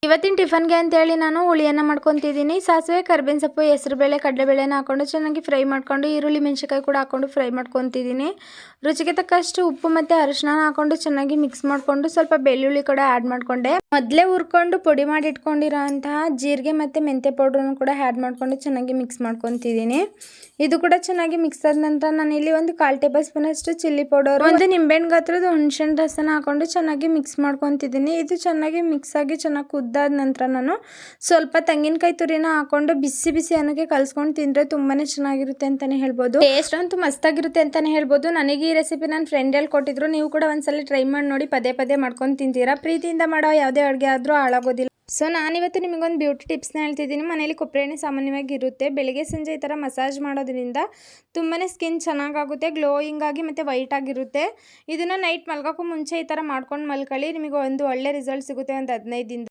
ಇವತ್ತಿನ ಟಿಫನ್ಗೆ ಅಂತೇಳಿ ನಾನು ಹುಳಿಯನ್ನು ಮಾಡ್ಕೊತಿದ್ದೀನಿ. ಸಾಸಿವೆ, ಕರ್ಬೇವಿನ ಸೊಪ್ಪು, ಹೆಸರುಬೇಳೆ, ಕಡಲೆಬೇಳೆನ ಹಾಕೊಂಡು ಚೆನ್ನಾಗಿ ಫ್ರೈ ಮಾಡ್ಕೊಂಡು ಈರುಳ್ಳಿ ಮೆಣಸಿನ್ಕಾಯಿ ಕೂಡ ಹಾಕೊಂಡು ಫ್ರೈ ಮಾಡ್ಕೊತಿದ್ದೀನಿ. ರುಚಿಗೆ ತಕ್ಕಷ್ಟು ಉಪ್ಪು ಮತ್ತು ಅರಿಶಿನ ಹಾಕೊಂಡು ಚೆನ್ನಾಗಿ ಮಿಕ್ಸ್ ಮಾಡಿಕೊಂಡು ಸ್ವಲ್ಪ ಬೆಳ್ಳುಳ್ಳಿ ಕೂಡ ಆ್ಯಡ್ ಮಾಡಿಕೊಂಡೆ. ಮೊದಲೇ ಹುರ್ಕೊಂಡು ಪುಡಿ ಮಾಡಿ ಇಟ್ಕೊಂಡಿರೋ ಅಂತಹ ಜೀರಿಗೆ ಮತ್ತು ಮೆಂತ್ಯ ಪೌಡ್ರನ್ನು ಕೂಡ ಆ್ಯಡ್ ಮಾಡಿಕೊಂಡು ಚೆನ್ನಾಗಿ ಮಿಕ್ಸ್ ಮಾಡ್ಕೊತಿದ್ದೀನಿ. ಇದು ಕೂಡ ಚೆನ್ನಾಗಿ ಮಿಕ್ಸ್ ಆದ ನಂತರ ನಾನಿಲ್ಲಿ ಒಂದು 1/4 ಟೇಬಲ್ ಸ್ಪೂನ್ ಅಷ್ಟು ಚಿಲ್ಲಿ ಪೌಡರ್, ಒಂದು ನಿಂಬೆಹಣ್ಣು ಗಾತ್ರದ ಹುಣಸೆಹಣ್ಣು ರಸನ ಹಾಕೊಂಡು ಚೆನ್ನಾಗಿ ಮಿಕ್ಸ್ ಮಾಡ್ಕೊತಿದ್ದೀನಿ. ಇದು ಚೆನ್ನಾಗಿ ಮಿಕ್ಸ್ ಆಗಿ ಚೆನ್ನಾಗಿ ಕುದ್ದಾದ ನಂತರ ನಾನು ಸ್ವಲ್ಪ ತೆಂಗಿನಕಾಯಿ ತುರಿನ ಹಾಕೊಂಡು ಬಿಸಿ ಬಿಸಿ ಅನ್ನಕ್ಕೆ ಕಲ್ಸ್ಕೊಂಡು ತಿಂದರೆ ತುಂಬಾ ಚೆನ್ನಾಗಿರುತ್ತೆ ಅಂತಲೇ ಹೇಳ್ಬೋದು. ಟೇಸ್ಟ್ ಅಂತೂ ಮಸ್ತಾಗಿರುತ್ತೆ ಅಂತಲೇ ಹೇಳ್ಬೋದು. ನನಗೆ ಈ ರೆಸಿಪಿ ನನ್ನ ಫ್ರೆಂಡ್ ಹೇಳ್ಕೊಟ್ಟಿದ್ರು. ನೀವು ಕೂಡ ಒಂದ್ಸಲ ಟ್ರೈ ಮಾಡಿ ನೋಡಿ. ಪದೇ ಪದೇ ಮಾಡ್ಕೊಂಡು ತಿಂತೀರಾ. ಪ್ರೀತಿಯಿಂದ ಮಾಡೋ ಯಾವುದೇ ಅಡುಗೆ ಆದರೂ ಹಾಳಾಗೋದಿಲ್ಲ. ಸೊ ನಾನಿವತ್ತು ನಿಮಗೊಂದು ಬ್ಯೂಟಿ ಟಿಪ್ಸ್ನ ಹೇಳ್ತಿದ್ದೀನಿ. ಮನೇಲಿ ಕೊಬ್ಬರಿ ಎಣ್ಣೆ ಸಾಮಾನ್ಯವಾಗಿ ಇರುತ್ತೆ. ಬೆಳಗ್ಗೆ ಸಂಜೆ ಈ ಥರ ಮಸಾಜ್ ಮಾಡೋದ್ರಿಂದ ತುಂಬಾ ಸ್ಕಿನ್ ಚೆನ್ನಾಗಾಗುತ್ತೆ, ಗ್ಲೋಯಿಂಗ್ ಆಗಿ ಮತ್ತು ವೈಟ್ ಆಗಿರುತ್ತೆ. ಇದನ್ನು ನೈಟ್ ಮಲ್ಗೋಕ್ಕೂ ಮುಂಚೆ ಈ ಥರ ಮಾಡ್ಕೊಂಡು ಮಲ್ಕೊಳ್ಳಿ. ನಿಮಗೆ ಒಂದು ಒಳ್ಳೆ ರಿಸಲ್ಟ್ ಸಿಗುತ್ತೆ ಒಂದು 15 ದಿನದಲ್ಲಿ.